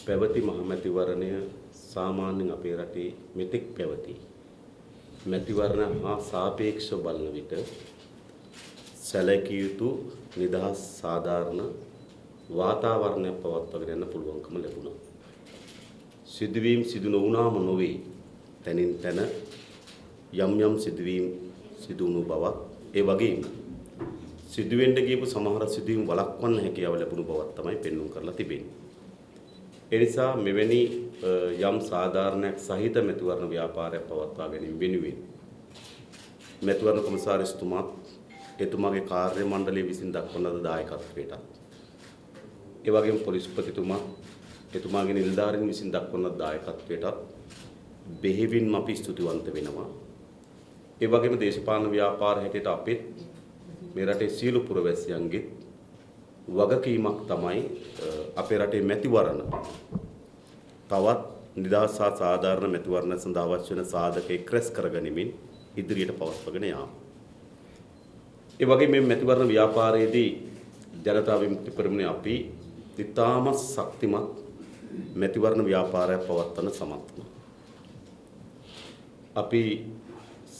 පැවති මහමැතිවරණය සාමාන්‍යයෙන් අපේ රටේ මෙතෙක් පැවති මැතිවරණ හා සාපේක්ෂව බලන විට සැලකිය යුතු නිදහස් සාධාරණ වාතාවරණයක් පවත්වාගෙන යන්න පුළුවන්කම ලැබුණා. සිදුවීම් සිදු නොවුනාම නොවේ. තනින් තන යම් සිදුවීම් සිදු වුණු බවක් ඒ වගේම සිදුවෙන්න ගියපු සමහර සිදුවීම් වළක්වන්න හැකියාව ලැබුණු බවක් තමයි පෙන්වුම් කරලා තිබෙන්නේ. ඒ නිසා මෙවැනි යම් සාධාරණයක් සහිත මැතිවරණ ව්‍යාපාරයක් පවත්වා ගැනීම වෙනුවෙන් මැතිවරණ කොමසාරිස්තුමා එතුමාගේ කාර්ය මණ්ඩලය විසින් දක්වන ලද දායකත්වයට ඒ වගේම පොලිස්පතිතුමා එතුමාගේ නිලධාරීන් විසින් දක්වන දායකත්වයට බෙහෙවින්ම අපි ස්තුතිවන්ත වෙනවා. ඒ වගේම දේශපාලන ව්‍යාපාර හැටියට අපේ මේ රටේ සියලු පුරවැසියන්ගේ වගකීමක් තමයි අපේ රටේ මැතිවරණ තවත් නිදහස් සහ සාධාරණ මැතිවරණ සඳහා අවශ්‍ය වෙන සාධක එක්රැස් කරගනිමින් ඉදිරියට පවත්වාගෙන යාම. ඒ වගේම මේ මැතිවරණ ව්‍යාපාරයේදී ජනතා විමුක්ති පෙරමුණේ අපි ඉතාම ශක්තිමත් මැතිවරණ ව්‍යාපාරයක් පවත්වන්න සමත් වුණා. අපි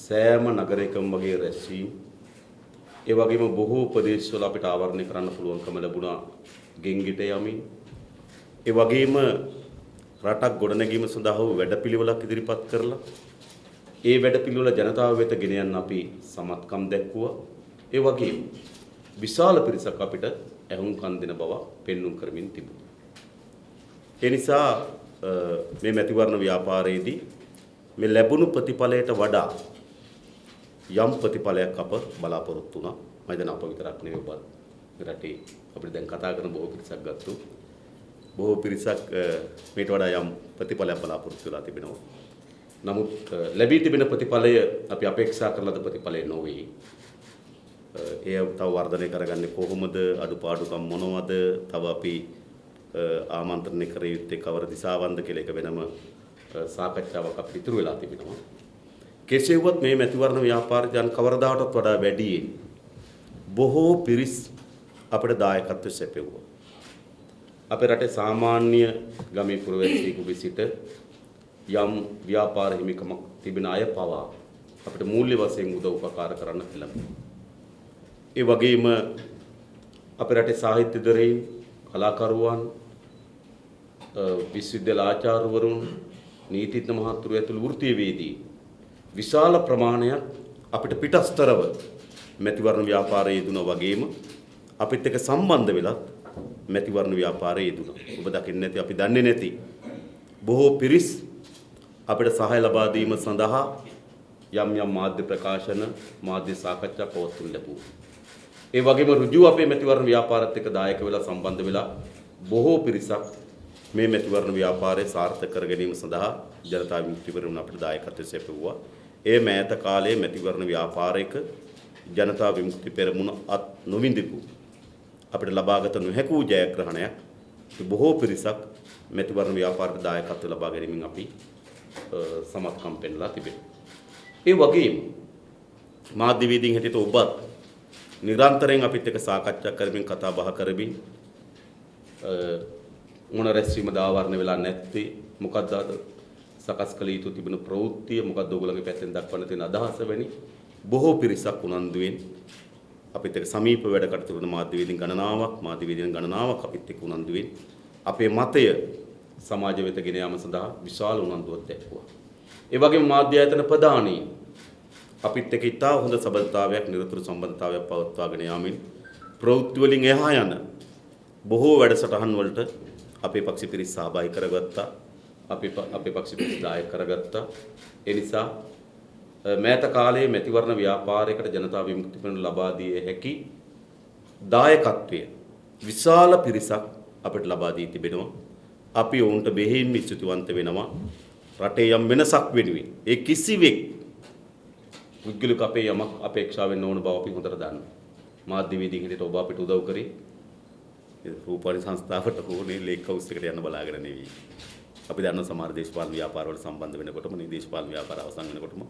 සෑම නගරයකම වගේ රැස්වීම් ඒ වගේම බොහෝ ප්‍රදේශවල අපිට ආවරණය කරන්න පුළුවන්කම ලැබුණා ගෙන්ගිට යමින්. ඒ වගේම රටක් ගොඩනැගීම සඳහා වූ වැඩපිළිවෙලක් ඉදිරිපත් කරලා ඒ වැඩපිළිවෙල ජනතාව වෙත ගෙන යන්න අපි සමත්කම් දැක්වුවා. ඒ වගේම විශාල පිරිසක් අපිට ඇහුම්කන් දෙන බව පෙන්වුම් කරමින් තිබුණා. ඒ නිසා මේ මැතිවරණ ව්‍යාපාරයේදී මේ ලැබුණු ප්‍රතිඵලයට වඩා යම් ප්‍රතිඵලයක් අප බලාපොරොත්තු වුණා. මම දැන් අප විතරක් නෙවෙයි ඔබ රටේ අපිට දැන් කතා කරන බොහෝ පිරිසක් ගත්තු. බොහෝ පිරිසක් මේට වඩා යම් ප්‍රතිඵලයක් බලාපොරොත්තු වෙලා තිබෙනවා. නමුත් ලැබී තිබෙන ප්‍රතිඵලය අපි අපේක්ෂා කරන ලද ප්‍රතිඵලය නොවේ. එය තව වර්ධනය කරගන්නේ කොහොමද? අඩුපාඩුකම් මොනවද? තව අපි ආමන්ත්‍රණය කර යුත්තේ කවර දිශාවන්ද කියලා එක වෙනම සාකච්ඡාවක් අපිට ඉතුරු වෙලා තිබෙනවා. කෙසේ වුවත් මේ මැතිවරණ ව්‍යාපාරයන් කවරදාටත් වඩා වැඩියෙන් බොහෝ පිරිස් අපිට දායකත්ව සැපෙවුවා. අපේ රටේ සාමාන්‍ය ගමේ පුරවැසියෙකුගේ සිට යම් ව්‍යාපාර හිමිකමක් තිබෙන අය පවා අපිට මූල්‍ය වශයෙන් උදව් උපකාර කරන්න පෙළඹුණා. ඒ වගේම අපේ රටේ සාහිත්‍යදරයින්, කලාකරුවන්, විශ්වවිද්‍යාල ආචාර්යවරුන්, නීතිඥ මහතුරු ඇතුළු වෘත්තීයවේදී විශාල ප්‍රමාණයක් අපිට පිටස්තරව මැතිවරණ ව්‍යාපාරයේ යෙදුණා වගේම අපිත් එක්ක සම්බන්ධ වෙලා මැතිවරණ ව්‍යාපාරයේ යෙදුණා. ඔබ දකින්නේ නැති අපි දන්නේ නැති බොහෝ පිරිස් අපිට සහාය ලබා දීම සඳහා යම් මාධ්‍ය ප්‍රකාශන, මාධ්‍ය සාකච්ඡා පවත්වනු ලැබුවා. ඒ වගේම ඍජුව අපේ මැතිවරණ ව්‍යාපාරات එක්ක දායක වෙලා සම්බන්ධ වෙලා බොහෝ පිරිසක් මේ මැතිවරණ ව්‍යාපාරය සාර්ථක කර ගැනීම සඳහා ජනතා විමුක්ති පෙරමුණ අපිට දායකත්වය සැපයුවා. ඒ මෑත කාලයේ මැතිවරණ ව්‍යාපාරයක ජනතා විමුක්ති පෙරමුණ අත් නොවිඳපු අපිට ලබාගත නොහැකි ජයග්‍රහණයක් බොහෝ පිරිසක් මැතිවරණ ව්‍යාපාරයට දායකත්ව ලබා ගැනීමෙන් අපි සමත්කම් පෙන්ලා තිබෙනවා. ඒ වගේම මාධ්‍යවේදීන් හැටියට ඔබත් නිරන්තරයෙන් අපිත් එක්ක සාකච්ඡා කරමින් කතා බහ කරමින් මොන රැස්වීම දාවරණ වෙලා නැත්තේ, මොකක්ද සකස් කළ යුතු තිබෙන ප්‍රවෘත්තිය, මොකක්ද ඔයගොල්ලෝගේ පැත්තෙන් දක්වන්න තියෙන අදහස වැනි බොහෝ පිරිසක් උනන්දුවෙන් අපිත් එක්ක සමීප වැඩ කටයුතු කරන මාධ්‍යවේදීන් ගණනාවක් අපිත් එක්ක උනන්දුවෙන් අපේ මතය සමාජ වෙත ගෙන යාම සඳහා විශාල උනන්දුවක් දැක්වුවා. ඒ වගේම මාධ්‍ය ආයතන ප්‍රධානීන් අපිත් එක්ක ඉතා හොඳ සබඳතාවයක්, නිරතුරු සම්බන්ධතාවයක් පවත්වාගෙන යාමින් ප්‍රවෘත්ති වලින් එහා යන බොහෝ වැඩසටහන් වලට අපේ පක්ෂ පිරිස සහභාගී කරගත්තා. අපේ පක්ෂ පිරිස දායක කරගත්තා. ඒ නිසා මෑත කාලයේ මැතිවරණ ව්‍යාපාරයකට ජනතා විමුක්ති පෙරමුණ ලබා දී හැකි දායකත්වය විශාල පිරිසක් අපිට ලබා දී තිබෙනවා. අපි ඔවුන්ට බෙහෙයින්ම ස්තුතිවන්ත වෙනවා. රටේ යම් වෙනසක් වෙනුවෙන් ඒ කිසිවෙක් පුද්ගලික අපේ යමක් අපේක්ෂාවෙන් නොවන බව අපි හොඳට දන්නවා. මාධ්‍යවේදීන් හිටියට ඔබ අපිට උදව් කරේ රූපවාහිනී සංස්ථාවට හෝනේ ලේක් හවුස් එකට යන්න බලාගෙන නෙවෙයි. අපි දන්න සමහර දේශපාලන ව්‍යාපාරවල සම්බන්ධ වෙනකොටම මේ දේශපාලන ව්‍යාපාර අවසන් වෙනකොටම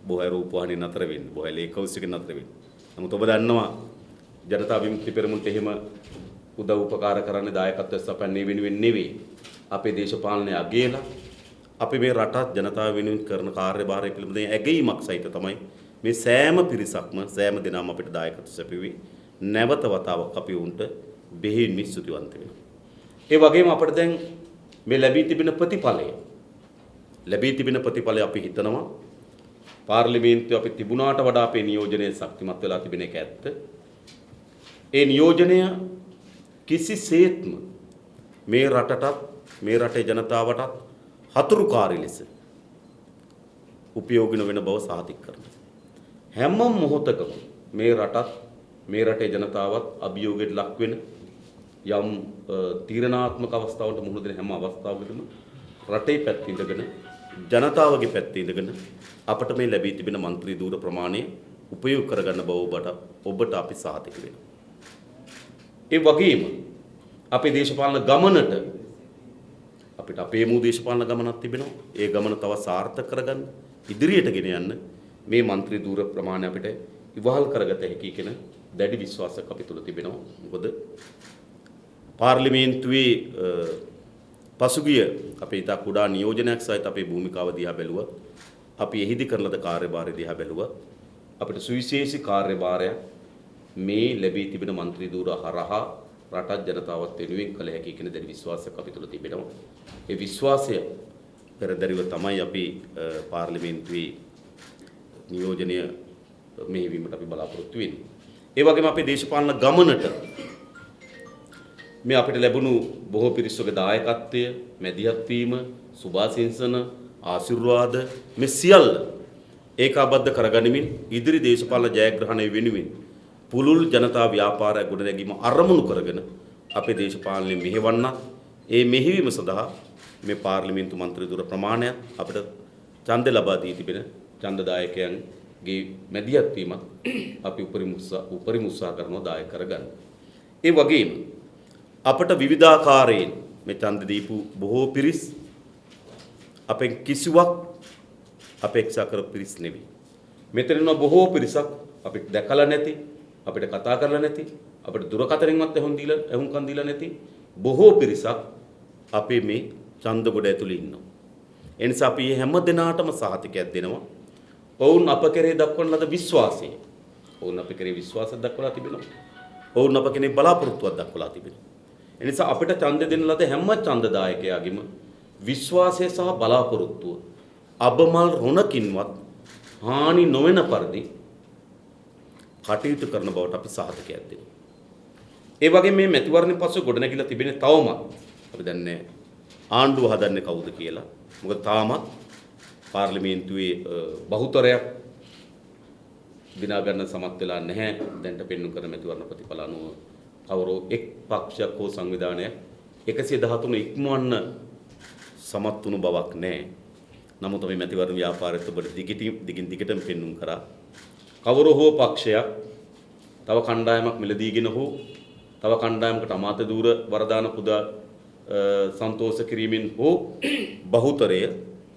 බොහෝ රූපවාහිනී නතර වෙන්නේ, බොහෝ ලේක් හවුස් එකෙන් නතර වෙන්නේ. නමුත් ඔබ දන්නවා ජනතා විමුක්ති පෙරමුණට එහෙම උදව් උපකාර කරන්නේ දායකත්වය සපයන්නේ වෙනුවෙන් නෙවෙයි. අපේ දේශපාලනය අගයලා අපි මේ රටත් ජනතාව වෙනුවෙන් කරන කාර්යභාරය පිළිබඳව ඇගීමක් සහිත තමයි මේ සෑම පිරිසක්ම සෑම දිනම අපිට දායකත්ව සැපයුවේ. නැවත වතාවක් අපි උන්ට බෙහෙවින් ස්තුතිවන්ත වෙනවා. ඒ වගේම අපිට දැන් මේ ලැබී තිබෙන ප්‍රතිඵලය අපි හිතනවා පාර්ලිමේන්තුවේ අපි තිබුණාට වඩා අපේ නියෝජනය ශක්තිමත් වෙලා තිබෙන එක ඇත්ත. ඒ නියෝජනය කිසිසේත්ම මේ රටටත් මේ රටේ ජනතාවටත් හතුරුකාරී ලෙස උපයෝගී වෙන බව සාතික කරනවා. හැම මොහොතකම මේ රටත් මේ රටේ ජනතාවත් අභියෝගයට ලක් වෙන යම් තීරණාත්මක අවස්ථාවකට මුහුණ දෙන හැම අවස්ථාවකදම රටේ පැත්තේ ඉඳගෙන ජනතාවගේ පැත්තේ ඉඳගෙන අපට මේ ලැබී තිබෙන മന്ത്രി ධූර ප්‍රමාණය උපයෝග කරගන්න බව ඔබට අපි සාතික වෙනවා. ඒ වගේම අපේ දේශපාලන ගමනට අපිට අපේ මූ දේශපාලන ගමනක් තිබෙනවා. ඒ ගමන තව සාර්ථක කරගන්න ඉදිරියට ගෙන යන්න මේ മന്ത്രി ධූර ප්‍රමාණය අපිට ඉවහල් කරගත හැකි කියන දැඩි විශ්වාසයක් අපි තුල තිබෙනවා. මොකද පාර්ලිමේන්තුවේ පසුගිය අපේ ඉතා කුඩා නියෝජනයක් සහිත අපේ භූමිකාව දිහා බැලුවා. අපි එහිදී කරන ලද කාර්යභාරය දිහා බැලුවා. අපිට සුවිශේෂී කාර්යභාරයක් මේ ලැබී තිබෙන മന്ത്രി ධූර හරහා රටත් ජනතාවත් වෙනුවෙන් කළ හැකි කියන දැඩි විශ්වාසයක් අපි තුල තිබෙනවා. ඒ විශ්වාසය පෙරදරිව තමයි අපි පාර්ලිමේන්තුවේ නියෝජනය මෙහෙවීමට අපි බලාපොරොත්තු වෙන්නේ. ඒ වගේම අපේ දේශපාලන ගමනට මේ අපිට ලැබුණු බොහෝ පිරිසකගේ දායකත්වය, මැදිහත් වීම, සුභාශිංසන, ආශිර්වාද මේ සියල්ල ඒකාබද්ධ කරගනිමින් ඉදිරි දේශපාලන ජයග්‍රහණය වෙනුවෙන් පුළුල් ජනතා ව්‍යාපාරය ගොඩනැගීම අරමුණු කරගෙන අපේ දේශපාලනය මෙහෙවන්න ඒ මෙහෙවීම සඳහා මේ පාර්ලිමේන්තු මන්ත්‍රී ධූර ප්‍රමාණය අපිට ඡන්ද ලබා දී තිබෙන ඡන්දදායකයන්ගේ මැදිහත් වීම අපි උපරිම උත්සාහ කරනවා දායක කරගන්න. ඒ වගේම අපට විවිධාකාරයෙන් මේ ඡන්ද දීපු බොහෝ පිරිස් අපෙන් කිසිවක් අපේක්ෂා කර පිරිස් නෙවෙයි. මෙතන බොහෝ පිරිසක් අපිට දැකලා නැති, අපිට කතා කරලා නැති, අපිට දුරකථනයෙන්වත් එහුම්කන් දීලා නැති බොහෝ පිරිසක් අපේ මේ ඡන්ද ගොඩ ඇතුළේ ඉන්නවා. ඒ නිසා අපි හැම දිනාටම සහතිකයක් දෙනවා. ඔවුන් අප කෙරේ දක්වන ලද විශ්වාසය. ඔවුන් අප කෙරේ විශ්වාසයක් දක්වලා තිබෙනවා. ඔවුන් අප කෙරේ බලාපොරොත්තුවක් දක්වලා තිබෙනවා. ඒ නිසා අපිට ඡන්ද දෙන ලද හැම ඡන්දදායකයාගෙම විශ්වාසය සහ බලාපොරොත්තුව අබමල් රොණකින්වත් හානි නොවන පරිදි කටයුතු කරන බවට අපි සහතිකයක් දෙනවා. ඒ වගේම මේ මැතිවරණ පසු ගොඩනැගිලා තිබෙන තවමත් අපි දන්නේ ආණ්ඩුව හදන්නේ කවුද කියලා. මොකද තාමත් පාර්ලිමේන්තුවේ බහුතරයක් දිනා ගන්න සමත් වෙලා නැහැ. දැන්ට පෙන්වු කරන මැතිවරණ ප්‍රතිඵල අනුව කවරෝ එක් පක්ෂයක් හෝ සංවිධානයක් 113 ඉක්මවන්න සමත් වුණු බවක් නැහැ. නමුත් මේ මැතිවරණ ව්‍යාපාරයත් ඔබට දිගින් දිගටම පෙන්වුම් කරා. කවරෝ හෝ පක්ෂයක් තව කණ්ඩායමක් මිලදීගෙන හෝ තව කණ්ඩායමකට අමාත්‍ය ධූර වරදාන පුදා සන්තෝෂ කිරීමෙන් හෝ බහුතරය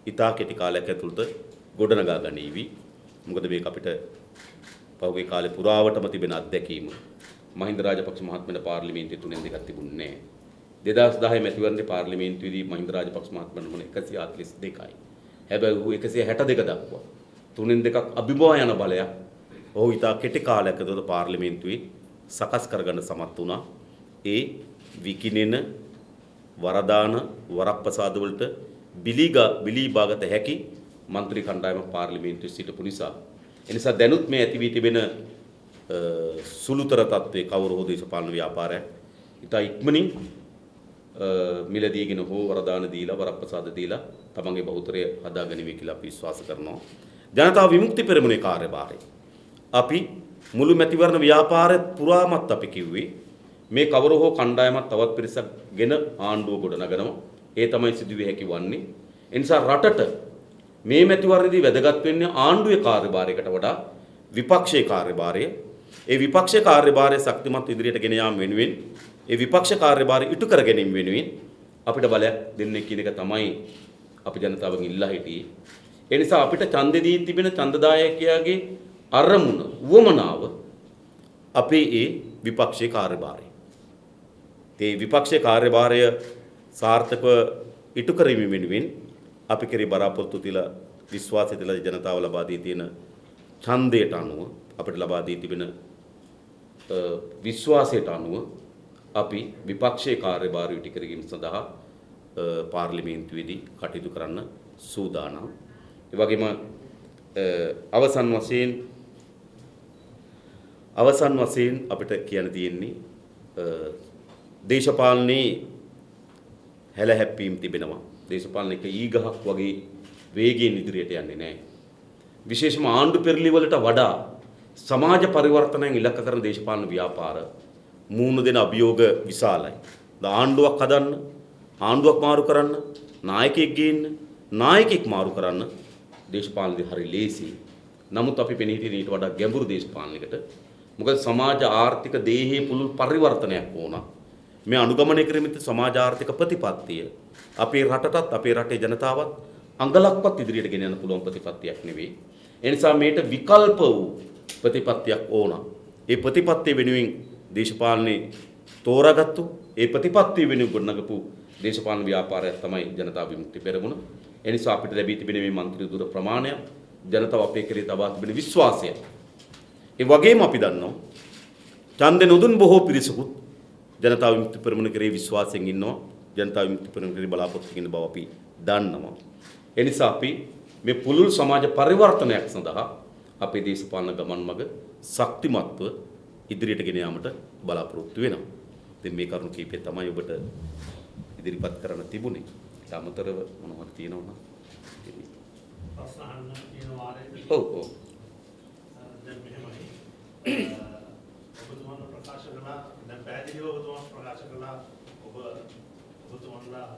ඉතා කෙටි කාලයක් ඇතුළත ගොඩනගා ගනීවි. මොකද මේක අපිට පහුගිය කාලේ පුරාවටම තිබෙන අත්දැකීම. මහින්ද රාජපක්ෂ මහත්මයාට පාර්ලිමේන්තුවේ 3න් 2ක් තිබුණේ නැහැ. 2010 මැතිවරණේ පාර්ලිමේන්තුවේදී මහින්ද රාජපක්ෂ මහත්මයාට මොන 142යි. හැබැයි ඌ 162 දක්වා 3න් 2ක් අභිභවා යන බලයක් ඔහු ඉතා කෙටි කාලයක් ඇතුළත පාර්ලිමේන්තුවේ සකස් කරගන්න සමත් වුණා. ඒ විකිනෙන වරදාන වරප්‍රසාද වලට බිලී බාගත හැකි മന്ത്രി කණ්ඩායම පාර්ලිමේන්තුවේ සිටපු නිසා එනිසා දැනුත් මේ ඇති වී තිබෙන සුළුතර තත්ත්වයේ කවුරු හෝ දේශපාලන ව්‍යාපාරයක් ඉතා ඉක්මනින් මිලදීගෙන හෝ වරදාන දීලා වරප්‍රසාද දීලා තමන්ගේ බහුතරය හදාගනිමි කියලා අපි විශ්වාස කරනවා. ජනතා විමුක්ති පෙරමුණේ කාර්යභාරය අපි මුළු මැතිවරණ ව්‍යාපාරය පුරාමත් අපි කිව්වේ මේ කවුරු හෝ කණ්ඩායමක් තවත් පිරිසක් ගෙන ආණ්ඩුව ගොඩනගනවා. ඒ තමයි සිදුවිය හැකි වන්නේ. ඒ නිසා රටට මේ මැතිවරණයේදී වැදගත් වෙන්නේ ආණ්ඩුවේ කාර්යභාරයකට වඩා විපක්ෂයේ කාර්යභාරය. ඒ විපක්ෂ කාර්යභාරය ශක්තිමත් ඉදිරියට ගෙන යාම වෙනුවෙන් ඒ විපක්ෂ කාර්යභාරය ඉටු කර ගැනීම වෙනුවෙන් අපිට බලයක් දෙන්නේ කියන එක තමයි අපි ජනතාවගෙන් ඉල්ලා හිටියේ. ඒ නිසා අපිට ඡන්දෙදී තිබෙන ඡන්දදායකයාගේ අරමුණ වමනාව අපේ ඒ විපක්ෂයේ කාර්යභාරය. ඒ විපක්ෂයේ කාර්යභාරය සාර්ථකව ඉටු කිරීම වෙනුවෙන් අපි කෙරේ බලාපොරොත්තු තියලා විශ්වාසය තියලා ජනතාව ලබා දී තියෙන ඡන්දයට අනුව අපිට ලබා දී තිබෙන විශ්වාසයට අනුව අපි විපක්ෂයේ කාර්යභාරය ඉටු කිරීම සඳහා පාර්ලිමේන්තුවේදී කටයුතු කරන්න සූදානම්. ඒ වගේම අවසන් වශයෙන් අපිට කියන්න තියෙන්නේ දේශපාලනයේ හැලහැප්පීම් තිබෙනවා. දේශපාලනික ඊගහක් වගේ වේගයෙන් ඉදිරියට යන්නේ නැහැ. විශේෂම ආණ්ඩු පෙරළි වලට වඩා සමාජ පරිවර්තනයෙන් ඉලක්ක කරන දේශපාලන ව්‍යාපාර මූණ දෙන අභියෝග විශාලයි. ආණ්ඩුවක් හදන්න, ආණ්ඩුවක් මාරු කරන්න, නායකයෙක් ගේන්න, නායකයෙක් මාරු කරන්න දේශපාලනයේ හරි ලේසි. නමුත් අපි පෙනී හිටින ඊට වඩා ගැඹුරු දේශපාලනයකට. මොකද සමාජ ආර්ථික දේහයේ පුළුල් පරිවර්තනයක් ඕන. මේ අනුගමනය කිරීමේ සමාජ ආර්ථික ප්‍රතිපත්තිය අපේ රටටත් අපේ රටේ ජනතාවත් අඟලක්වත් ඉදිරියට ගෙන යන්න පුළුවන් ප්‍රතිපත්තියක් නෙවෙයි. ඒ නිසා මේට විකල්ප වූ ප්‍රතිපත්තියක් ඕන. ඒ ප්‍රතිපත්තිය වෙනුවෙන් දේශපාලනේ තෝරාගත්තු ඒ ප්‍රතිපත්තිය වෙනුවෙන් ගොඩනගපු දේශපාලන ව්‍යාපාරයක් තමයි ජනතා විමුක්ති පෙරමුණ. ඒ නිසා අපිට ලැබී තිබෙන මේ മന്ത്രി දුර ප්‍රමාණය ජනතාව අපේ කෙරේ තබා තිබෙන විශ්වාසය. ඒ වගේම අපි දන්නවා ඡන්දෙ නොදුන් බොහෝ පිරිසකුත් ජනතා විමුක්ති පෙරමුණ කෙරේ විශ්වාසයෙන් ඉන්නවා. ජනතා විමුක්ති පෙරමුණ කෙරේ බලාපොරොත්තු වෙන බව අපි දන්නවා. ඒ නිසා අපි මේ පුළුල් සමාජ පරිවර්තනයක් සඳහා අපේ දේශපාලන ගමන් මඟ ශක්තිමත්ව ඉදිරියට ගෙන යාමට බලාපොරොත්තු වෙනවා. ඉතින් මේ කරුණු කීපය තමයි ඔබට ඉදිරිපත් කරන්න තිබුණේ. ඒ අමතරව මොනවද තියෙනවද? ප්‍රශ්න අහන්න තියෙන වාරේ. ඔව්. දැන් මෙහෙමයි. ඔබතුමන් ප්‍රකාශ කළා දැන් පැහැදිලිව ඔබතුමන් ප්‍රකාශ කළා ඔබතුමන්ලා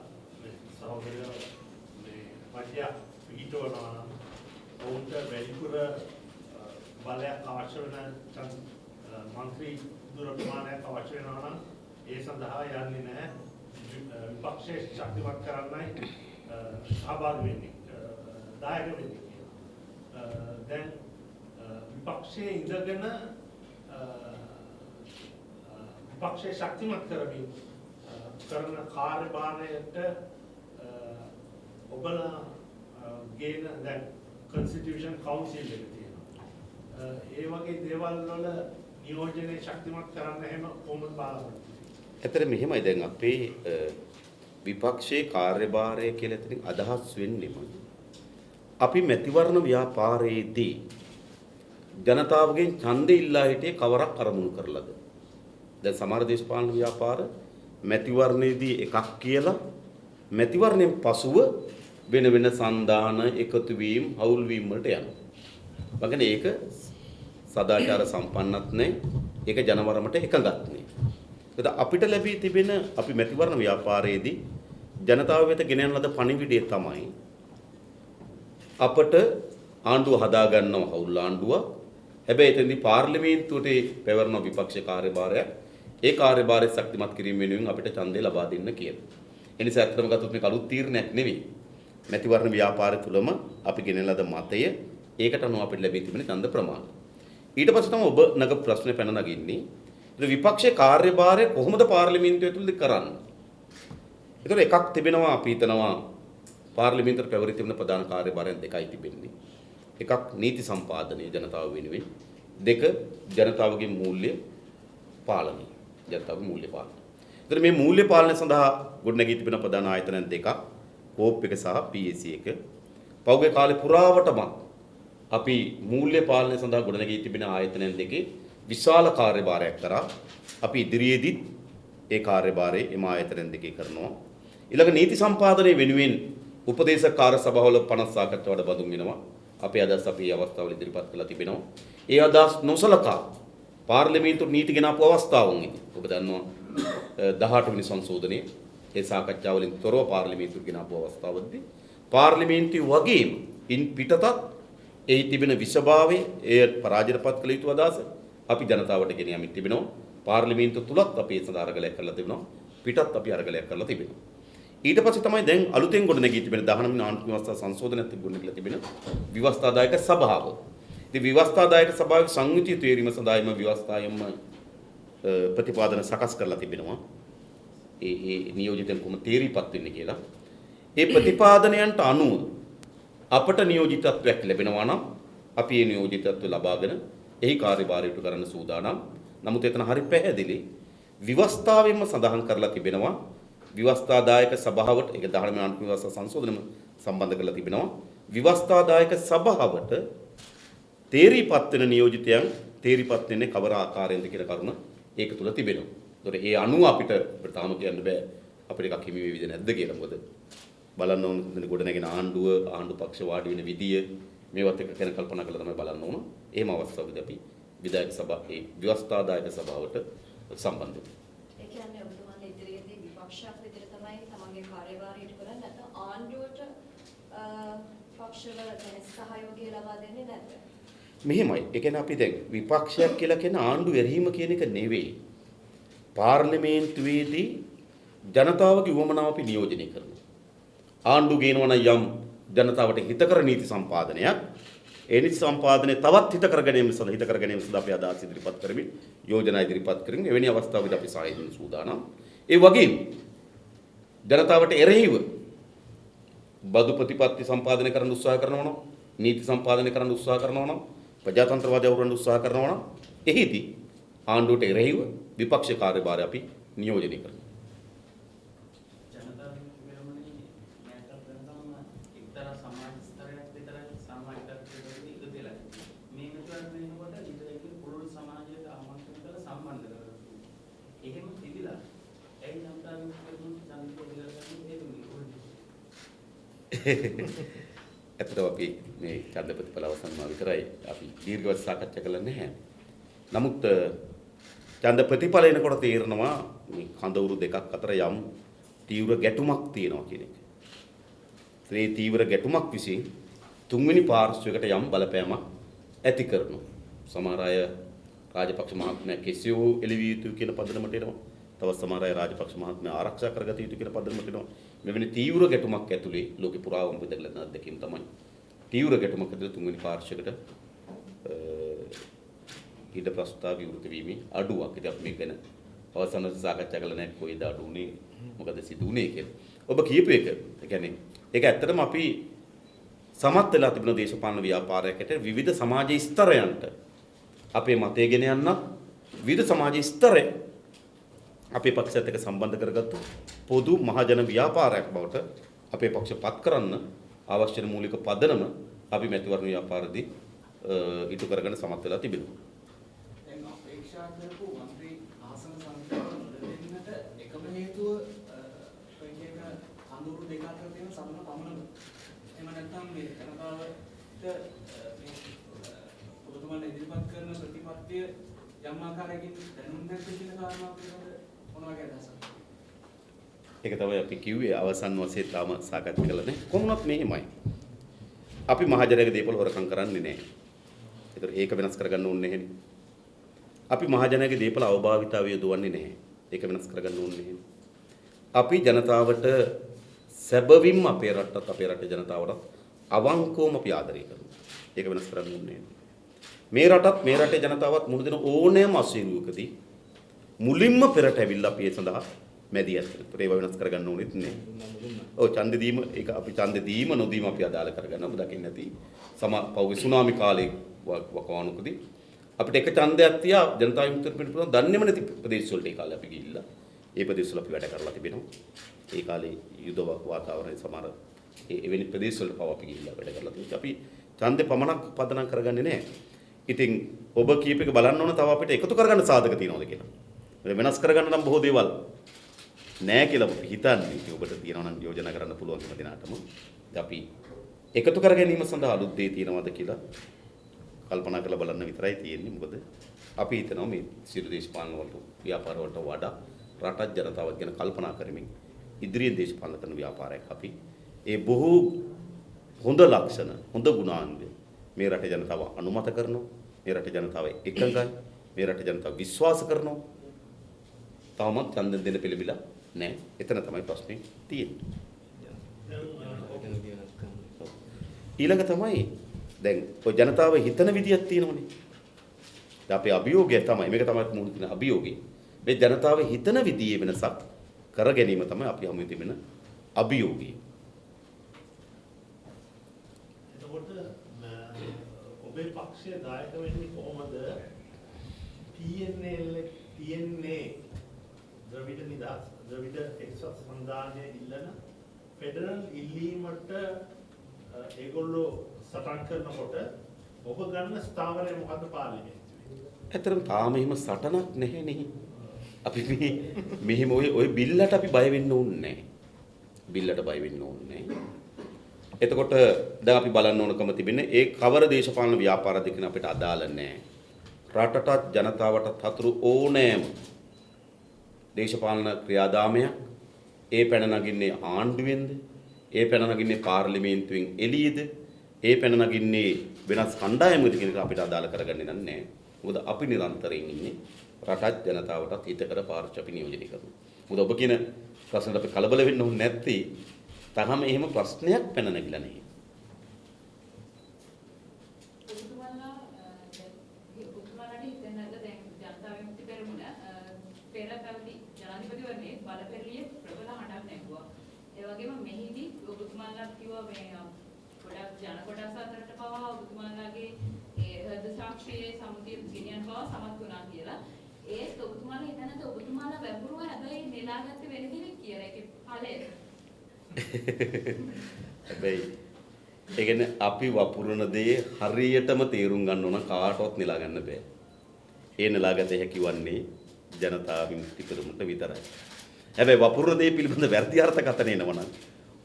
මේ සහෝදරයෝ මේ මධ්‍ය පිටවනවා නම් ඔවුන්ට වැඩිපුර බලයක් අවශ්‍ය වෙන මන්ත්‍රී දුර ප්‍රමාණයක් අවශ්‍ය වෙනවා නම් ඒ සඳහා යන්නේ නැහැ. විපක්ෂයේ ශක්තිමත් කරන්නයි සහභාගී වෙන්නේ. දායක වෙන්නේ. දැන් විපක්ෂයේ ඉඳගෙන විපක්ෂයේ ශක්තිමත් කරමින් කරන කාර්යභාරයට ඔබලා ගේන දැන් කන්ස්ටිටියුෂන් කවුන්සිල් එක තියෙනවා. ඒ වගේ දේවල් වල නියෝජනයේ ශක්තිමත් කරන්න හැම කොහොමද බලාපොරොත්තු වෙන්නේ? ඇත්තට මෙහෙමයි දැන් අපේ විපක්ෂයේ කාර්යභාරය කියලා එතනින් අදහස් වෙන්නේම අපි මැතිවරණ ව්‍යාපාරයේදී ජනතාවගෙන් ඡන්දෙ ඉල්ලා හිටියේ කවරක් අරමුණු කරලාද? දැන් සමහර දේශපාලන ව්‍යාපාර මැතිවරණයේදී එකක් කියලා මැතිවරණයෙන් පසුව වෙන වෙන සන්දාන එකතු වීම හවුල් වීම වලට යනවා. මගන ඒක සදාචාර සම්පන්නත් නැහැ. ඒක ජනවරමට එකගත් නැහැ. ඒත් අපිට ලැබී තිබෙන අපි මැතිවරණ ව්‍යාපාරයේදී ජනතාව වෙත ගෙන යන ලද පණිවිඩය තමයි අපට ආණ්ඩුව හදා ගන්නව හවුල් ආණ්ඩුවක්. හැබැයි එතෙන්දී පාර්ලිමේන්තුවට පැවරන විපක්ෂ කාර්යභාරයක් ඒ කාර්යභාරය ශක්තිමත් කිරීම වෙනුවෙන් අපිට ඡන්දය ලබා දෙන්න කියලා. ඒ නිසා අත්‍තරම ගත්තොත් මේක අලුත් තීරණයක් නෙවෙයි. මැතිවරණ ව්‍යාපාරය තුලම අපි ගෙන ලද මතය ඒකට අනුව අපිට ලැබී තිබෙන ඡන්ද ප්‍රමාණය. ඊට පස්සේ තමයි ඔබ නග ප්‍රශ්නේ පැන නගින්නේ. ඒ විපක්ෂයේ කාර්යභාරය කොහොමද පාර්ලිමේන්තුව ඇතුළතදී කරන්නේ? ඒතර එකක් තිබෙනවා අපි හිතනවා පාර්ලිමේන්තුවට පැවරී තිබෙන ප්‍රධාන කාර්යභාරයන් දෙකයි තිබෙන්නේ. එකක් නීති සම්පාදනය ජනතාව වෙනුවෙන්. දෙක ජනතාවගේ මූල්‍ය පාලනය. ජනතාවගේ මූල්‍ය පාලනය. ඒතර මේ මූල්‍ය පාලනය සඳහා ගොඩනැගී තිබෙන ප්‍රධාන ආයතන දෙකක් කෝප් එක සහ PAC එක. පෞගේ කාලේ පුරාවටම අපි මූල්‍ය පාලනය සඳහා ගොඩනැගී තිබෙන ආයතනයන් දෙකේ විශාල කාර්යභාරයක් කරා. අපි ඉදිරියේදීත් ඒ කාර්යභාරය එම ආයතනයන් දෙකේ කරනවා. ඊළඟ නීති සම්පාදනය වෙනුවෙන් උපදේශක කාර්ය සභාවල 50 සාකච්ඡාවට බඳුන් වෙනවා. අපේ අදහස් අපි අවස්ථාවල ඉදිරිපත් කළා තිබෙනවා. ඒ අදහස් නොසලකා පාර්ලිමේන්තු නීති ගෙනාපු අවස්ථාවන් ඉදි. ඔබ දන්නවා 18 වෙනි සංශෝධනයේ ඒ සාකච්ඡාවලින් තොරව පාර්ලිමේන්තුවට ගෙනාපු අවස්ථාවවලදී පාර්ලිමේන්තුව වගේම ඉන් පිටතත් එහි තිබෙන විෂභාවය එය පරාජයටපත් කළ යුතු අදහස අපි ජනතාවට ගෙන යමින් තිබෙනවා. පාර්ලිමේන්තුව තුලත් අපි ඒ සඳහා අරගලයක් කරලා තිබෙනවා. පිටත් අපි අරගලයක් කරලා තිබෙනවා. ඊට පස්සේ තමයි දැන් අලුතෙන් ගොඩනැගී තිබෙන 19 වෙනි ආණ්ඩුක්‍රම ව්‍යවස්ථා සංශෝධනයත් ගොඩනැගිලා තිබෙන ව්‍යවස්ථාදායක සභාව. ඉතින් ව්‍යවස්ථාදායක සභාවේ සංයුතිය තීරීම සඳහාම ව්‍යවස්ථායම ප්‍රතිපාදන සකස් කරලා තිබෙනවා. ඒ නියෝජිතයන් කොහොම තීරීපත් වෙන්නේ කියලා. ඒ ප්‍රතිපාදනයන්ට අනුව අපට නියෝජිතත්වයක් ලැබෙනවා නම් අපි ඒ නියෝජිතත්වය ලබාගෙන එහි කාර්යභාරය ඉටු කරන්න සූදානම්. නමුත් එතන හරි පැහැදිලි විවස්ථාවෙන්ම සඳහන් කරලා තිබෙනවා විවස්ථාදායක සභාවට ඒක 19 වෙනි අනුක්‍රම විවස්ථා සංශෝධනම සම්බන්ධ කරලා තිබෙනවා. විවස්ථාදායක සභාවට තේරීපත් වෙන නියෝජිතයන් තේරීපත් වෙන්නේ කවර ආකාරයෙන්ද කියන කරුණ ඒක තුල තිබෙනවා. ඒතකොට ඒ අනුව අපිට තාම කියන්න බෑ අපිට එකක් හිමි වේවිද නැද්ද කියලා. මොකද බලන්න ඕන ගොඩනැගෙන ආණ්ඩු පක්ෂ වාඩි වෙන විදිය මේවත් එක ගැන කල්පනා කරලා තමයි බලන්න ඕන. එහෙම අවස්ථාවකදී අපි විධායක සභාවේ ව්‍යවස්ථාදායක සභාවට සම්බන්ධ වෙනවා. ඒ කියන්නේ ඔබතුමාගේ ඉදිරියේදී විපක්ෂයක් විදිහට තමයි තමන්ගේ කාර්යභාරය ඉටු කරන්නේ නැත්නම් ආණ්ඩුවට පක්ෂවල සහයෝගය ලබා දෙන්නේ නැද්ද? මෙහෙමයි. ඒ කියන්නේ අපි දැන් විපක්ෂයක් කියලා කියන ආණ්ඩු එරෙහිම කියන එක නෙවෙයි. පාර්ලිමේන්තුවේදී ජනතාවගේ උවමනාව අපි නියෝජනය කරනවා. ආණ්ඩු ගේනවා නම් යම් ජනතාවට හිතකර නීති සම්පාදනයක් ඒ නීති සම්පාදනය තවත් හිතකර ගැනීම සඳහා අපි අදහස් ඉදිරිපත් කරමින් යෝජනා ඉදිරිපත් කරමින් එවැනි අවස්ථාවකදී අපි සහාය දෙන්න සූදානම්. ඒ වගේම ජනතාවට එරෙහිව බදු ප්‍රතිපත්ති සම්පාදනය කරන්න උත්සාහ කරනවා නම් නීති සම්පාදනය කරන්න උත්සාහ කරනවා නම් ප්‍රජාතන්ත්‍රවාදය අවුරන්න උත්සාහ කරනවා නම් එහිදී ආණ්ඩුවට එරෙහිව විපක්ෂ කාර්යභාරය අපි නියෝජනය කරනවා. ඇත්තටම අපි මේ ඡන්ද ප්‍රතිඵල අවසන් වුණා විතරයි අපි දීර්ඝව සාකච්ඡා කළා නැහැ. නමුත් ඡන්ද ප්‍රතිඵල එනකොට තේරෙනවා මේ කඳවුරු දෙකක් අතර යම් තීව්‍ර ගැටුමක් තියෙනවා කියන එක. ඒ තීව්‍ර ගැටුමක් විසින් තුන්වෙනි පාර්ශ්වයකට යම් බලපෑමක් ඇති කරනවා. සමහර අය රාජපක්ෂ මහත්මයා කෙසේ වූ එළවිය යුතු කියන පදනමට එනවා. තවත් සමහර අය රාජපක්ෂ මහත්මයා ආරක්ෂා කරගත යුතු කියන පදනමට එනවා. මෙවැනි තීව්‍ර ගැටුමක් ඇතුලේ ලෝකේ පුරාවම බෙදලා දෙකකින් තමයි තීව්‍ර ගැටුමක් ඇතුලේ තුන්වෙනි පාර්ශ්වයකට ඊට ප්‍රස්තාව විවෘත වීමේ අඩුවක්. ඉතින් අපි මේක ගැන අවසානව සාකච්ඡා කළා නැහැ කොයිද අඩු උනේ මොකද සිදු උනේ කියලා. ඔබ කියපු එක ඒ කියන්නේ ඒක ඇත්තටම අපි සමත් වෙලා තිබුණ දේශපාලන ව්‍යාපාරයකට විවිධ සමාජ ස්තරයන්ට අපේ මතය ගෙන යන්න විවිධ සමාජ ස්තරය අපේ පක්ෂයත් එක්ක සම්බන්ධ කරගත්තු පොදු මහජන ව්‍යාපාරයක් බවට අපේ පක්ෂ පත් කරන්න අවශ්‍ය මූලික පදනම අපි මැතිවරණ ව්‍යාපාරදී ඉටු කරගෙන සමත් වෙලා තිබෙනවා. දැන් අපේක්ෂා කරපු මන්ත්‍රී ආසන සංඛ්‍යාව දෙන්නට එකම හේතුව ප්‍රේමක අඳුරු දෙක අතර තියෙන සමන පමණද? එහෙම නැත්නම් මේ ජනතාවට මේ ඔබතුමාලා ඉදිරිපත් කරන ප්‍රතිපත්තිය යම් ආකාරයකින් දැනුම් දෙන්න කියන කාරණාව පිළිබඳව මොන වගේ අදහසක්ද? ඒක තමයි අපි කිව්වේ අවසන් වශයෙන් තාම සාකච්ඡා කළා නේ. කොහොමවත් මෙහෙමයි. අපි මහජනයාගේ දේපල හොරකම් කරන්නේ නැහැ. ඒතර ඒක වෙනස් කරගන්න ඕනේ නැහෙනේ. අපි මහජනයාගේ දේපල අවභාවිතාවය යොදවන්නේ නැහැ. ඒක වෙනස් කරගන්න ඕනේ නැහැ. අපි ජනතාවට සැබවින්ම අපේ රටට අපේ රටේ ජනතාවට අවංකවම අපි ආදරය කරනවා. ඒක වෙනස් කරන්න ඕනේ නැහැ. මේ රටත් මේ රටේ ජනතාවත් මුළු දින ඕනෑම අසීරුවකදී මුලින්ම පෙරට ඇවිල්ලා අපි ඒ සඳහා මැදිහත් වෙනවා. ඒව වෙනස් කරගන්න ඕනෙත් නෑ. ඔව් ඡන්දෙ දීම ඒක අපි ඡන්දෙ දීම නොදීම අපි අදාළ කරගන්න. ඔබ දකින්න ඇති පෞගේ සුනාමි කාලේ වකවානුකදී අපිට එක ඡන්දයක් තියා ජනතා විමුක්ති පෙරමුණ දන්නේම නැති ප්‍රදේශ වලට ඒ කාලේ අපි ගිහිල්ලා ඒ ප්‍රදේශ වල අපි වැඩ කරලා තිබෙනවා. ඒ කාලේ යුද වාතාවරණය සමහර එවැනි ප්‍රදේශ වලට පව අපි ගිහිල්ලා වැඩ කරලා තිබෙනවා. අපි ඡන්දෙ පමණක් පදනම් කරගන්නේ නෑ. ඉතින් ඔබ කීප එක බලන්න ඕන තව අපිට එකතු කරගන්න සාධක තියෙනවද කියලා. වෙනස් කරගන්න නම් බොහෝ දේවල් නෑ කියලා හිතන්නේ. ඉතින් ඔබට තියෙනවා නම් යෝජනා කරන්න පුළුවන් හැම දිනකටම. අපි එකතු කර ගැනීම සඳහා අලුත් දේ තියෙනවද කියලා කල්පනා කරලා බලන්න විතරයි තියෙන්නේ. මොකද අපි හිතනවා මේ සියලු දේශපාලන වලට ව්‍යාපාර වලට වඩා රටත් ජනතාවත් ගැන කල්පනා කරමින් ඉදිරියෙන් දේශපාලන කරන ව්‍යාපාරයක් අපි ඒ බොහෝ හොඳ ලක්ෂණ හොඳ ගුණාංග මේ රටේ ජනතාව අනුමත කරනවා. මේ රටේ ජනතාව එකඟයි. මේ රටේ ජනතාව විශ්වාස කරනවා. තවමත් ඡන්ද දෙන්න පිළිබිලා නැහැ. එතන තමයි ප්‍රශ්නේ තියෙන්නේ. ඊළඟ තමයි දැන් ඔය ජනතාව හිතන විදියක් තියෙනවනේ. දැන් අපේ අභියෝගය තමයි මේක තමයි මුහුණ දෙන අභියෝගය. මේ ජනතාව හිතන විදියේ වෙනසක් කර ගැනීම තමයි අපි හමු තිබෙන අභියෝගය. ඔබේ පක්ෂයේ දායක වෙන්නේ කොහොමද? TNA ද්‍රවිඩ නිදහස් ද්‍රවිඩ එක්සත් සංධානයේ ඉල්ලන ෆෙඩරල් ඉල්ලීමට ඒගොල්ලෝ සටන් කරනකොට ඔබ ගන්න ස්ථාවරය මොකද්ද පාර්ලිමේන්තුවේ? ඇත්තටම තාම එහෙම සටනක් නැහැ නේ. අපි මෙහෙම ඔය බිල්ලට අපි බය වෙන්න ඕනේ නැහැ. බිල්ලට බය වෙන්න ඕනේ නැහැ. එතකොට දැන් අපි බලන්න ඕනකම තිබෙන්නේ ඒ කවර දේශපාලන ව්‍යාපාර දෙකන අපිට අදාළ නැහැ. රටටත් ජනතාවටත් හතුරු ඕනෑම දේශපාලන ක්‍රියාදාමයක් ඒ පැන නගින්නේ ආණ්ඩුවෙන්ද? ඒ පැන නගින්නේ පාර්ලිමේන්තුවෙන් එළියේද? ඒ පැන නගින්නේ වෙනස් කණ්ඩායමකද කියන එක අපිට අදාළ කරගන්නේ නැහැ. මොකද අපි නිරන්තරයෙන් ඉන්නේ රටත් ජනතාවටත් හිතකර පාර්ශ්ව අපි නියෝජනය කරනවා. මොකද ඔබ කියන ප්‍රශ්නට අපි කලබල වෙන්න ඕනේ නැත්තේ තාම එහෙම ප්‍රශ්නයක් පැන නැගිලා නැහැ. ඔබතුමාලාට හිතෙන්නද දැන් ජනතා විමුක්ති පෙරමුණ පෙර පැවති ජනාධිපතිවරණයේ බලපෙරළිය ප්‍රබල හඬක් නැගුවා. ඒ වගේම මෙහිදී ඔබතුමාලාට කිව්වා මේ ගොඩක් ජන කොටස් අතරට පවා ඔබතුමාලාගේ ඒ හෘද සාක්ෂියේ සමුතිය ගෙනියන්න බව සමත් වුණා කියලා. ඒත් ඔබතුමාලා හිතනද ඔබතුමාලා වැඹුරුව හැබැයි නෙලාගත්තේ වෙන කෙනෙක් කියලා. ඒකේ ඵලය හැබැයි ඒ කියන්නේ අපි වපුරන දේ හරියටම තේරුම් ගන්න ඕන කාටවත් නෙලා ගන්න බෑ. ඒ නෙලාගත හැකි වන්නේ ජනතා විමුක්ති පෙරමුණට විතරයි. හැබැයි වපුරන දේ පිළිබඳ වැරදි අර්ථකථන එනවනම්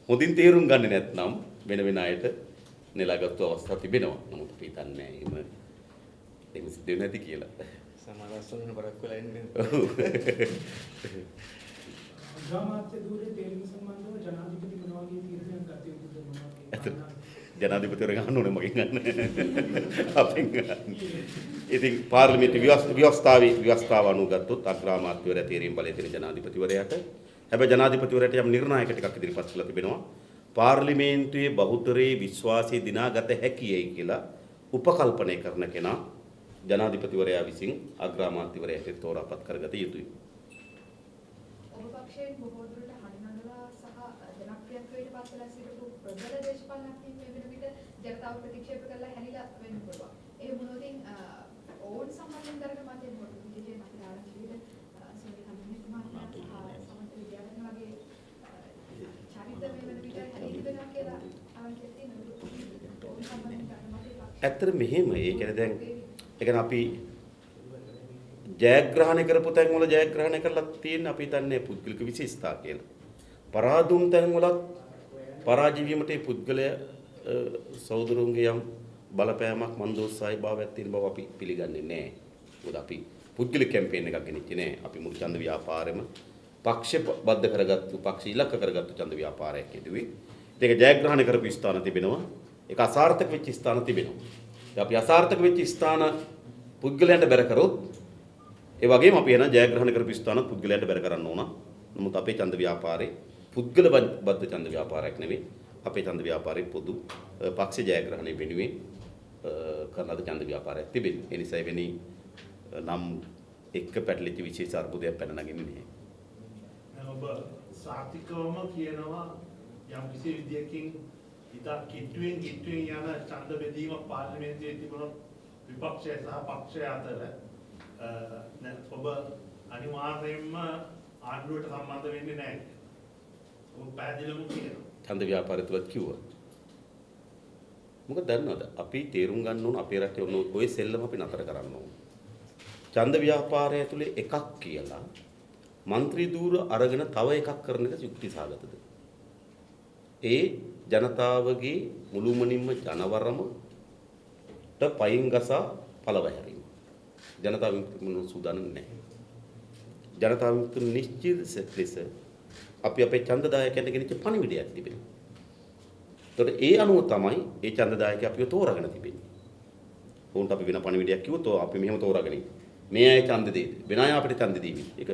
හොඳින් තේරුම් ගන්නේ නැත්නම් වෙන අයට නෙලාගත්තු අවස්ථා තිබෙනවා. නමුත් අපි හිතන්නේ එහෙම සිද්ධ වෙන්නේ නැති කියලා. සමාජස්වන බරක් වෙලා ඉන්නේ. අග්‍රාමාත්‍ය ධූරයේ තේරීම සම්බන්ධව ජනාධිපති මොන වගේ තීරණයක් ගත යුතුද මොනවද? ජනාධිපතිවරයා ගන්න ඕනේ මගෙන් ගන්න. අපෙන් ගන්න. ඉතින් පාර්ලිමේන්තු ව්‍යවස්ථාව අනුව ගත්තොත් අග්‍රාමාත්‍යවරයා තීරීම් බලය තියෙන ජනාධිපතිවරයාට හැබැයි ජනාධිපතිවරයාට යම් නිර්ණායක ටිකක් ඉදිරිපත් කළා තිබෙනවා. පාර්ලිමේන්තුවේ බහුතරයේ විශ්වාසය දිනාගත හැකියයි කියලා උපකල්පනය කරන කෙනා ජනාධිපතිවරයා විසින් අග්‍රාමාත්‍යවරයාට තෝරාපත් කරගත යුතුයි. ඔබ පක්ෂයෙන් බොහෝ දුරට හඬනගලා සහ ජනප්‍රියත්වයට පත් වෙලා සිටපු ප්‍රබල දේශපාලනඥයින් මේ වෙන විට ජනතාව ප්‍රතික්ෂේප කරලා හැලිලා වෙන්න පුළුවන්. ඒ මොනෝදින් ඕන් සම්බන්ධයෙන් කරගෙන මත මොකද විජේ මත ආරංචිවිද සෝනි කම්පිනිතුමාලා සමන්ත විද්‍යාලන වගේ චරිත මේ වෙන විට හැලිලා වෙනවා කියලා ආරංචියක් තියෙනවා. ඕන් සම්බන්ධයෙන් කරන මත ඇත්තට මෙහෙම ඒ කියන්නේ දැන් ඒ කියන්නේ අපි ජයග්‍රහණය කරපු තැන් වල ජයග්‍රහණය කරලා තියෙන අපි හිතන්නේ පුද්ගලික විශේෂතා කියලා. පරාදුම් තැන් වලත් පරාජය වීමට ඒ පුද්ගලයා සහෝදරුන්ගේ යම් බලපෑමක් මන්දෝත්සාහී භාවයක් තියෙන බව අපි පිළිගන්නේ නැහැ. මොකද අපි පුද්ගලික කැම්පේන් එකක් ගෙනිච්චේ නැහැ. අපි මුළු ඡන්ද ව්‍යාපාරෙම පක්ෂබද්ධ කරගත්තු පක්ෂ ඉලක්ක කරගත්තු ඡන්ද ව්‍යාපාරයක් යෙදුවේ. ඒක ජයග්‍රහණය කරපු ස්ථාන තිබෙනවා. ඒක අසාර්ථක වෙච්ච ස්ථාන තිබෙනවා. අපි අසාර්ථක වෙච්ච ස්ථාන පුද්ගලයන්ට බැර කරොත් ඒ වගේම අපි එන ජයග්‍රහණ කරපු ස්ථාන පුද්ගලයන්ට බැර කරන්න ඕන. නමුත් අපේ ඡන්ද ව්‍යාපාරේ පුද්ගල බද්ධ ඡන්ද ව්‍යාපාරයක් නෙවෙයි. අපේ ඡන්ද ව්‍යාපාරේ පොදු පක්ෂ ජයග්‍රහණය වෙනුවෙන් කරන ඡන්ද ව්‍යාපාරයක් තිබෙනවා. ඒ නිසා වෙනි නම් එක්ක පැටලිච්ච විශේෂ අර්බුදයක් පැන නගින්නේ නැහැ. ඔබ සාතිකවම කියනවා යම් කිසි විදියකින් ඉතා කිට්ටුවෙන් යන ඡන්ද බෙදීම පාර්ලිමේන්තුවේ තිබුණොත් විපක්ෂය සහ පක්ෂය අතර ඔබ අනිවාර්යයෙන්ම ආණ්ඩුවට සම්බන්ධ වෙන්නේ නැහැ. ඔබ පැහැදිලිවම කියනවා. ඡන්ද ව්‍යාපාරය තුලත් කිව්වා. මොකද දන්නවද? අපි තේරුම් ගන්න ඕන අපේ රටේ ඔය සෙල්ලම අපි නතර කරන්න ඕන. ඡන්ද ව්‍යාපාරය තුලේ එකක් කියලා മന്ത്രി ධූර අරගෙන තව එකක් කරන එක යුක්තිසහගතද? ඒ ජනතාවගේ මුළුමනින්ම ජනවරම පයින් ගසා පළව හැරීම. ජනතා විමුක්ති සූදානම් නැහැ. ජනතා විමුක්ති නිශ්චිත ලෙස අපි අපේ ඡන්දදායකයන්ට ගෙනිච්ච පණිවිඩයක් තිබෙනවා. ඒතකොට ඒ අනුව තමයි ඒ ඡන්දදායකය අපිව තෝරාගෙන තිබෙන්නේ. උන්ට අපි වෙන පණිවිඩයක් කිව්වොත් අපි මෙහෙම තෝරාගෙන ඉන්නේ. මේ අය ඡන්ද දෙයි. වෙන අය අපිට ඡන්ද දෙවි. ඒක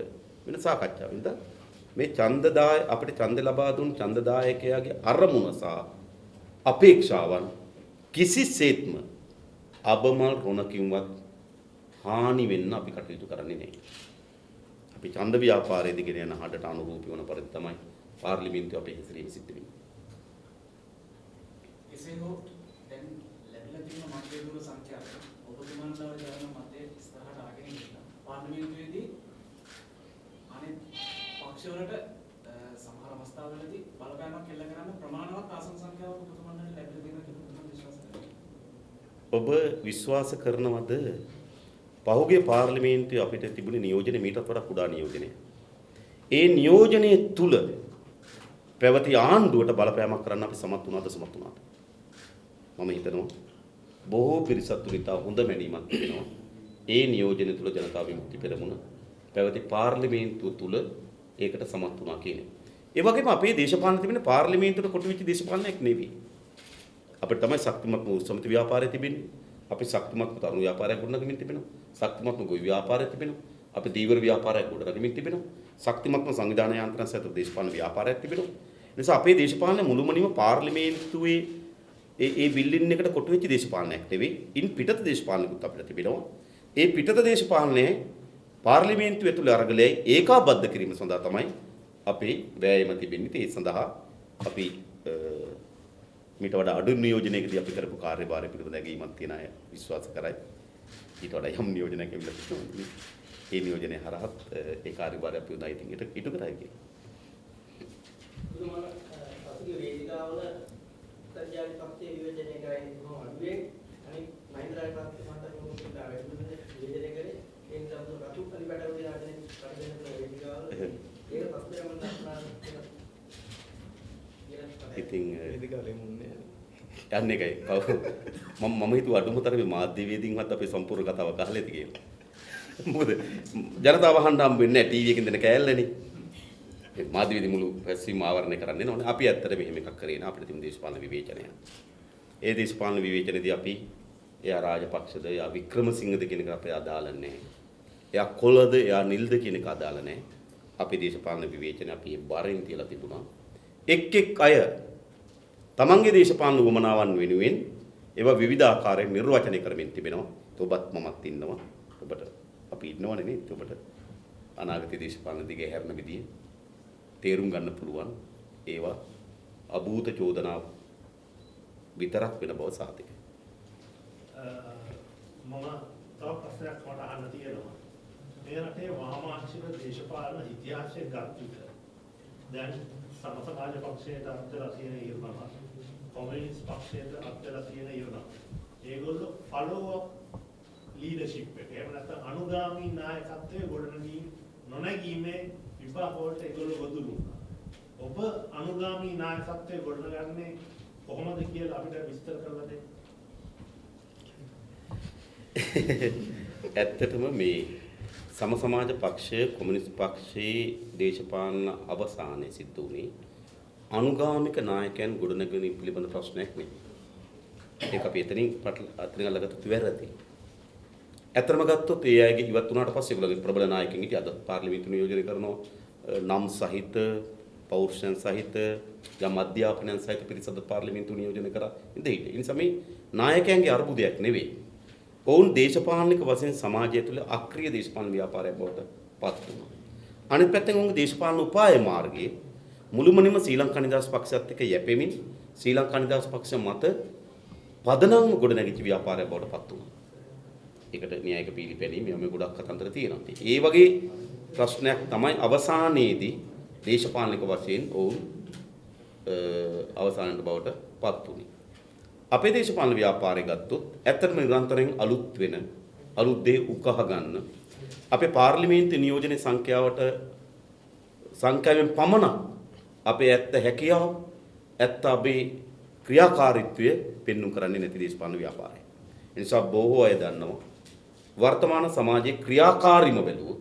වෙන සාකච්ඡාවක්. ඉතින් මේ ඡන්දදාය අපිට ඡන්ද ලබා දුන් ඡන්දදායකයාගේ අරමුණ සහ අපේක්ෂාවන් කිසිසේත්ම අබමල් රොණකින්වත් හානි වෙන්න අපි කටයුතු කරන්නේ නැහැ. අපි ඡන්ද ව්‍යාපාරයේ දිගෙන යන හඬට අනුරූපී වන පරිදි තමයි පාර්ලිමේන්තුව අපේ හැසිරීම සිද්ධ වෙන්නේ. එසේ හෝ දැන් ලැබිලා තියෙන මන්ත්‍රී දුර සංඛ්‍යාව සංඛ්‍යාව ඔබතුමන්ලා දරන මතය ඉස්සරහට අරගෙන ගිහින් පාර්ලිමේන්තුවේදී අනිත් පක්ෂවලට සමහර අවස්ථාවලදී බලපෑමක් එල්ල කරන්න ප්‍රමාණවත් ආසන සංඛ්‍යාවක් ඔබතුමන්ලට ලැබිලා තියෙනවා කියලා ඔබතුමන් විශ්වාස කරනවා. ඔබ විශ්වාස කරනවද පහුගිය පාර්ලිමේන්තුවේ අපිට තිබුණේ නියෝජන මීටත් වඩා කුඩා නියෝජනය. ඒ නියෝජනයේ තුල පැවති ආණ්ඩුවට බලපෑමක් කරන්න අපි සමත් වුණාද සමත් වුණාද? මම හිතනවා බොහෝ පිරිසක් තුල ඉතා හොඳ මැනීමක් තිබෙනවා. ඒ නියෝජනය තුල ජනතා විමුක්ති පෙරමුණ පැවති පාර්ලිමේන්තුව තුල ඒකට සමත් වුණා කියන්නේ. ඒ වගේම අපේ දේශපාලන තිබෙන පාර්ලිමේන්තුවට කොටු වෙච්ච දේශපාලනයක් නෙවෙයි. අපිට තමයි ශක්තිමත් සමිති ව්‍යාපාරය තිබෙන්නේ. අපි ශක්තිමත් තරුණ ව්‍යාපාරයක් ගොඩනගමින් තිබෙනවා. ශක්තිමත් ගොවි ව්‍යාපාරයක් තිබෙනවා. අපි දීවර ව්‍යාපාරයක් ගොඩනගමින් තිබෙනවා. ශක්තිමත් සංවිධාන යාන්ත්‍රණ සහිත දේශපාලන ව්‍යාපාරයක් තිබෙනවා. ඒ නිසා අපේ දේශපාලන මුළුමනින්ම පාර්ලිමේන්තුවේ ඒ බිල්ඩින් එකට කොටු වෙච්ච දේශපාලනයක් නෙවෙයි. ඉන් පිටත දේශපාලනකුත් අපිට තිබෙනවා. ඒ පිටත දේශපාලනයේ පාර්ලිමේන්තුව ඇතුළේ අරගලයයි ඒකාබද්ධ කිරීම සඳහා තමයි අපේ වෑයම තිබෙන්නේ. ඒ සඳහා අපි මීට වඩා අඩු නියෝජනයකදී අපි කරපු කාර්යභාරය පිළිබඳ නැගීමක් තියෙන අය විශ්වාස කරයි. ඊට වඩා යම් නියෝජනයක් ලැබිලා තියෙනවා. ඒ නියෝජනය හරහත් ඒ කාර්යභාරය අපි උදා ඉතින් ඉටු කරයි කියන්නේ. පුදුමාන පසුගිය වේදිකාවල සංජානන පක්ෂයේ විවේචනය කරන්නේ කොහොම අඩුවේ අනිත් මහින්ද රාජපක්ෂ මහතාගේ මොකක්ද වැඩිදුනේ විවේචනය කරේ ඒ නිසා රතු කලිබඩ උදේ ආදෙන කඩගෙන වේදිකාවල ඒක පස්සේ මම අපනා ඉතින් වේදිකාවේ මුන්නේ යන්නේ එකයි. මම හිතුවා අඩුමතරමේ මාධ්‍යවේදීන්වත් අපේ සම්පූර්ණ කතාව අහලා ඇති කියලා. මොකද ජනතාව අහන්න හම්බ වෙන්නේ නැහැ ටීවී එකෙන් දෙන කෑල්ලනේ. මාධ්‍යවේදී මුළු පැසීම ආවරණය කරන්නේ නෝනේ. අපි ඇත්තට මෙහෙම එකක් කරේ නා අපිට තිබුණු දේශපාලන විවේචනය. ඒ දේශපාලන විවේචනයේදී අපි එයා රාජපක්ෂද එයා වික්‍රමසිංහද කියන එක අපේ අදාළ නැහැ. එයා කොළද එයා නිල්ද කියන එක අදාළ නැහැ. අපේ දේශපාලන විවේචනය අපි බාරෙන් තියලා තිබුණා. එක් අය තමන්ගේ දේශපාලන උවමනාවන් වෙනුවෙන් ඒවා විවිධ ආකාරයෙන් නිර්වචනය කරමින් තිබෙනවා. ඔබත් මමත් ඉන්නවා. ඔබට අපි ඉන්නවනේ නේද? ඔබට අනාගත දේශපාලන දිගේ හැරෙන විදිය තේරුම් ගන්න පුළුවන්. ඒවා අභූත චෝදනා විතරක් වෙන බව සාතිකයි. මම තව ප්‍රශ්නයක් මට අහන්න තියෙනවා. මේ රටේ වාමාංශික දේශපාලන ඉතිහාසය ගත්ත දැන් සමසමාජ පක්ෂයට අත්දලා තියෙන ඉරණම කොමියුනිස්ට් පක්ෂයට අත්දලා තියෙන ඉරණම ඒගොල්ලෝ ෆලෝ අප් ලීඩර්ෂිප් එක එහෙම නැත්නම් අනුගාමී නායකත්වයේ ගොඩනගී නොනැගීමේ විපාක වලට ඒගොල්ලෝ ගොදුරු වුණා. ඔබ අනුගාමී නායකත්වයේ ගොඩනගන්නේ කොහොමද කියලා අපිට විස්තර කරලා දෙන්න. ඇත්තටම මේ සමසමාජ පක්ෂය කොමියුනිස්ට් පක්ෂයේ දේශපාලන අවසානයේ සිද්ධ වුණේ අනුගාමික නායකයන් ගොඩනැගීම පිළිබඳ ප්‍රශ්නයක් නෙවෙයි. ඒක අපි එතනින් අල්ලගත්තු වැරදි. ඇත්තම ගත්තොත් ඒ අයගේ ඉවත් වුණාට පස්සේ ඒගොල්ලෝගේ ප්‍රබල නායකයින් ඉතින් අද පාර්ලිමේන්තු නියෝජනය කරනවා නම් සහිත පෞරුෂයන් සහිත යම් අධ්‍යාපනයන් සහිත පිරිසද පාර්ලිමේන්තු නියෝජනය කරා ඉඳී. ඒ නිසා මේ නායකයන්ගේ අරුබුදයක් නෙවෙයි. ඔවුන් දේශපාලනික වශයෙන් සමාජය තුළ අක්‍රීය දේශපාලන ව්‍යාපාරයක් බවට පත් වුණා. අනිත් පැත්තෙන් ඔවුන්ගේ දේශපාලන උපාය මාර්ගයේ මුළුමනින්ම ශ්‍රී ලංකා නිදහස් පක්ෂයත් එක්ක යැපෙමින් ශ්‍රී ලංකා නිදහස් පක්ෂ මත පදනම් ගොඩනැගිච්ච ව්‍යාපාරයක් බවට පත් වුණා. ඒකට න්‍යායික පිළිපැනීම මේ ගොඩක් කතන්දර තියෙනවා. ඒ වගේ ප්‍රශ්නයක් තමයි අවසානයේදී දේශපාලනික වශයෙන් ඔවුන් අවසානට බවට පත් වුණේ. අපේ දේශපාලන ව්‍යාපාරය ගත්තොත් ඇත්තටම නිරන්තරයෙන් අලුත් වෙන අලුත් දේ උකහා ගන්න අපේ පාර්ලිමේන්තු නියෝජන සංඛ්‍යාවෙන් පමණක් අපේ ඇත්ත හැකියාව ඇත්ත අපේ ක්‍රියාකාරීත්වය පෙන්වු කරන්නේ නැති දේශපාලන ව්‍යාපාරය. ඒ නිසා බොහෝ අය දන්නවා වර්තමාන සමාජයේ ක්‍රියාකාරීම බැලුවොත්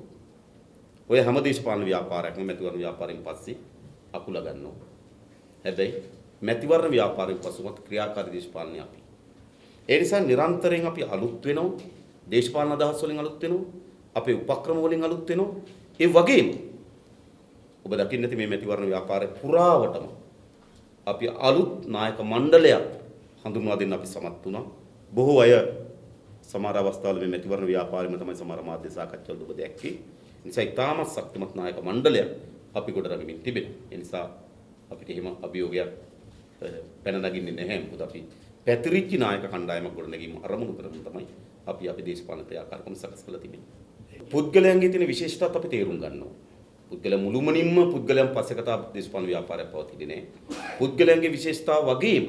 ඔය හැම දේශපාලන ව්‍යාපාරයක්ම මැතිවරණ ව්‍යාපාරයෙන් පස්සේ අකුල ගන්නවා. හැබැයි මැතිවරණ ව්‍යාපාරයෙන් පසුවත් ක්‍රියාකාරී දේශපාලනය අපි. ඒ නිසා නිරන්තරයෙන් අපි අලුත් වෙනවා. දේශපාලන අදහස් වලින් අලුත් වෙනවා. අපේ උපක්‍රම වලින් අලුත් වෙනවා. ඒ වගේම ඔබ දකින්න ඇති මේ මැතිවරණ ව්‍යාපාරේ පුරාවටම අපි අලුත් නායක මණ්ඩලයක් හඳුන්වා දෙන්න අපි සමත් වුණා. බොහෝ අය සමහර අවස්ථාවල මේ මැතිවරණ ව්‍යාපාරෙම තමයි සමහර මාධ්‍ය සාකච්ඡාවල ඔබ දැක්කේ. ඒ නිසා ඉතාමත් ශක්තිමත් නායක මණ්ඩලයක් අපි ගොඩනගමින් තිබෙනවා. ඒ නිසා අපිට එහෙම අභියෝගයක් පැන නගින්නේ නැහැ. මොකද අපි පැතිරිච්ච නායක කණ්ඩායමක් ගොඩනැගීම අරමුණු කරගෙන තමයි අපි දේශපාලන ක්‍රියාකාරකම් සකස් කරලා තිබෙන්නේ. පුද්ගලයන්ගේ තියෙන විශේෂතාවත් අපි තේරුම් ගන්නවා. පුද්ගලයන් මුළුමනින්ම පුද්ගලයන් පස්සකට දේශපාලන ව්‍යාපාරයක් පවතින්නේ නැහැ. පුද්ගලයන්ගේ විශේෂතාව වගේම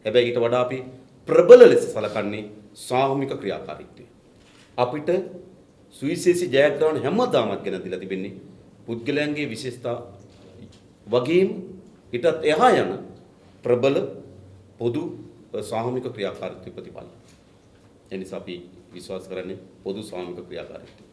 හැබැයි ඊට වඩා අපි ප්‍රබල ලෙස සලකන්නේ සාමූහික ක්‍රියාකාරීත්වය. අපිට සුවිශේෂී ජයග්‍රහණ හැමදාමත් ගෙන දීලා තිබෙන්නේ පුද්ගලයන්ගේ විශේෂතා වගේම ඊටත් එහා යන ප්‍රබල පොදු සාමූහික ක්‍රියාකාරීත්ව ප්‍රතිඵල. එනිසා අපි විශ්වාස කරන්නේ පොදු සාමූහික ක්‍රියාකාරීත්වය.